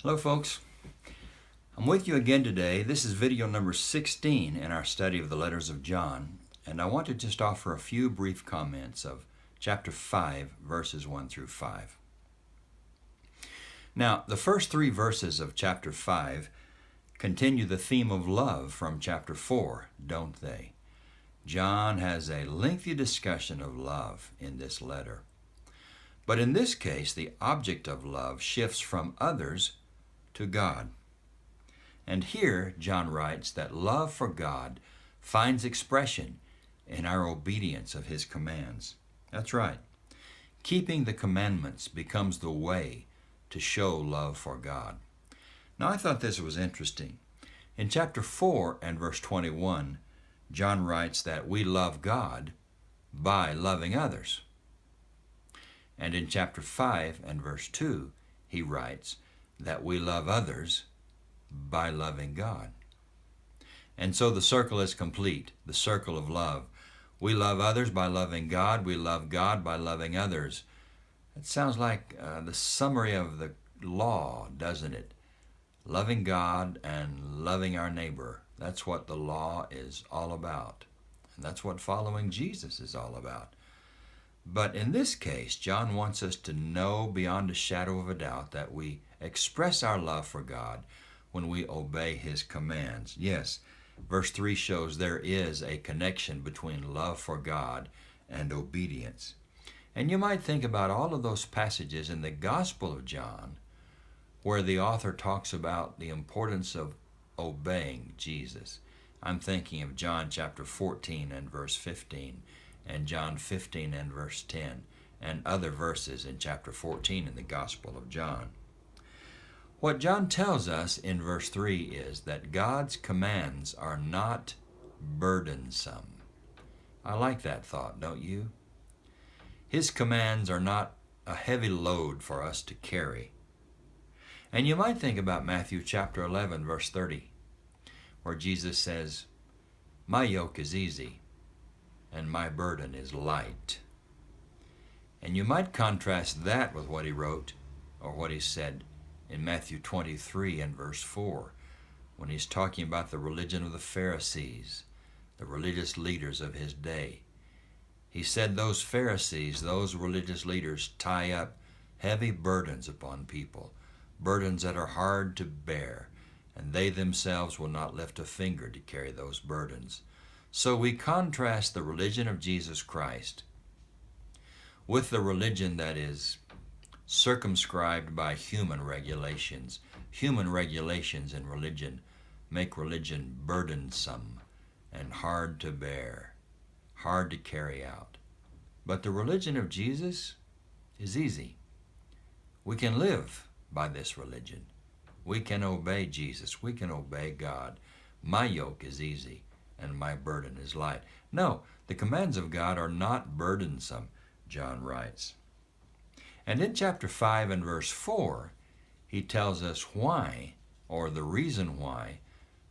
Hello folks, I'm with you again today. This is video number 16 in our study of the letters of John, and I want to just offer a few brief comments of chapter 5, verses 1 through 5. Now, the first three verses of chapter 5 continue the theme of love from chapter 4, don't they? John has a lengthy discussion of love in this letter. But in this case, the object of love shifts from others to God. And here, John writes that love for God finds expression in our obedience of His commands. That's right. Keeping the commandments becomes the way to show love for God. Now, I thought this was interesting. In chapter 4 and verse 21, John writes that we love God by loving others. And in chapter 5 and verse 2, he writes that we love others by loving God. And so the circle is complete, the circle of love. We love others by loving God. We love God by loving others. It sounds like the summary of the law, doesn't it? Loving God and loving our neighbor. That's what the law is all about. And that's what following Jesus is all about. But in this case, John wants us to know beyond a shadow of a doubt that we express our love for God when we obey His commands. Yes, verse 3 shows there is a connection between love for God and obedience. And you might think about all of those passages in the Gospel of John where the author talks about the importance of obeying Jesus. I'm thinking of John chapter 14 and verse 15, and John 15 and verse 10, and other verses in chapter 14 in the Gospel of John. What John tells us in verse 3 is that God's commands are not burdensome. I like that thought, don't you? His commands are not a heavy load for us to carry. And you might think about Matthew chapter 11, verse 30, where Jesus says, "My yoke is easy, and my burden is light." And you might contrast that with what he wrote, or what he said in Matthew 23 and verse 4, when he's talking about the religion of the Pharisees, the religious leaders of his day. He said those Pharisees, those religious leaders, tie up heavy burdens upon people, burdens that are hard to bear, and they themselves will not lift a finger to carry those burdens. So we contrast the religion of Jesus Christ with the religion that is circumscribed by human regulations. Human regulations in religion make religion burdensome and hard to bear, hard to carry out. But the religion of Jesus is easy. We can live by this religion. We can obey Jesus. We can obey God. My yoke is easy and my burden is light. No, the commands of God are not burdensome, John writes. And in chapter 5 and verse 4, he tells us why, or the reason why,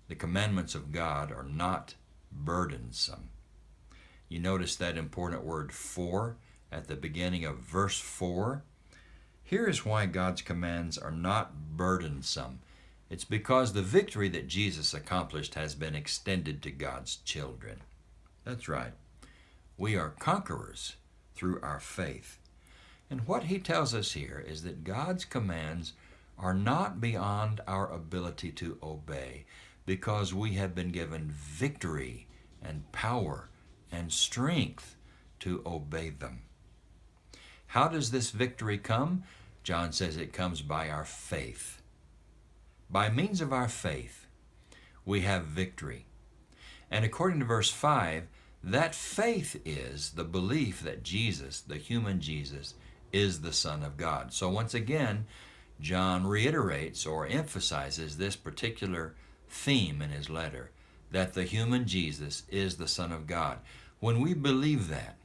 the commandments of God are not burdensome. You notice that important word "for" at the beginning of verse 4? Here is why God's commands are not burdensome. It's because the victory that Jesus accomplished has been extended to God's children. That's right. We are conquerors through our faith. And what he tells us here is that God's commands are not beyond our ability to obey, because we have been given victory and power and strength to obey them. How does this victory come? John says it comes by our faith. By means of our faith, we have victory. And according to verse 5, that faith is the belief that Jesus, the human Jesus, is the Son of God. So once again, John reiterates or emphasizes this particular theme in his letter, that the human Jesus is the Son of God. When we believe that,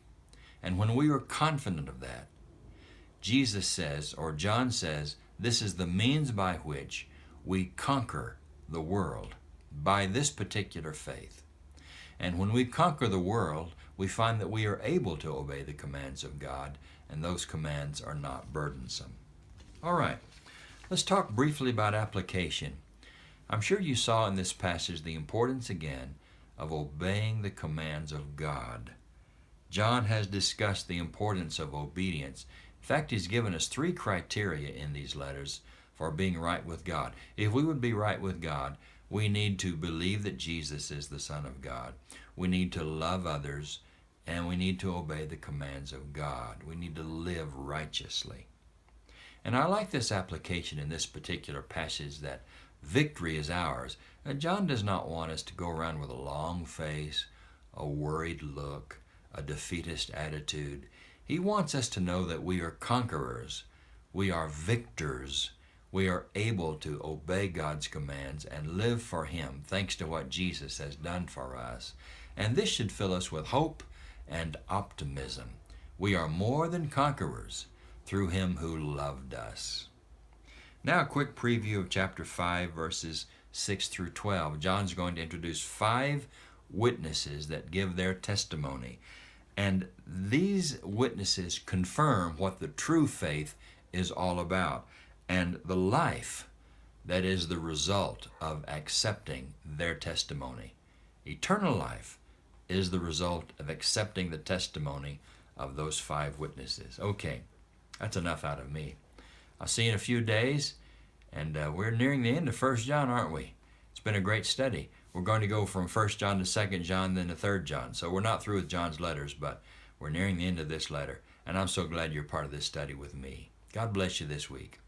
and when we are confident of that, Jesus says, or John says, this is the means by which we conquer the world, by this particular faith. And when we conquer the world, we find that we are able to obey the commands of God, and those commands are not burdensome. All right, Let's talk briefly about application. I'm sure you saw in this passage the importance again of obeying the commands of God. John has discussed the importance of obedience. In fact, he's given us 3 criteria in these letters for being right with God. If we would be right with God, we need to believe that Jesus is the Son of God. We need to love others, and we need to obey the commands of God. We need to live righteously. And I like this application in this particular passage that victory is ours. John does not want us to go around with a long face, a worried look, a defeatist attitude. He wants us to know that we are conquerors. We are victors. We are able to obey God's commands and live for Him thanks to what Jesus has done for us. And this should fill us with hope and optimism. We are more than conquerors through Him who loved us. Now a quick preview of chapter 5, verses 6 through 12. John's going to introduce 5 witnesses that give their testimony. And these witnesses confirm what the true faith is all about and the life that is the result of accepting their testimony. Eternal life is the result of accepting the testimony of those 5 witnesses. Okay, that's enough out of me. I'll see you in a few days, and we're nearing the end of 1 John, aren't we? It's been a great study. We're going to go from 1 John to 2 John, then to 3 John. So we're not through with John's letters, but we're nearing the end of this letter, and I'm so glad you're part of this study with me. God bless you this week.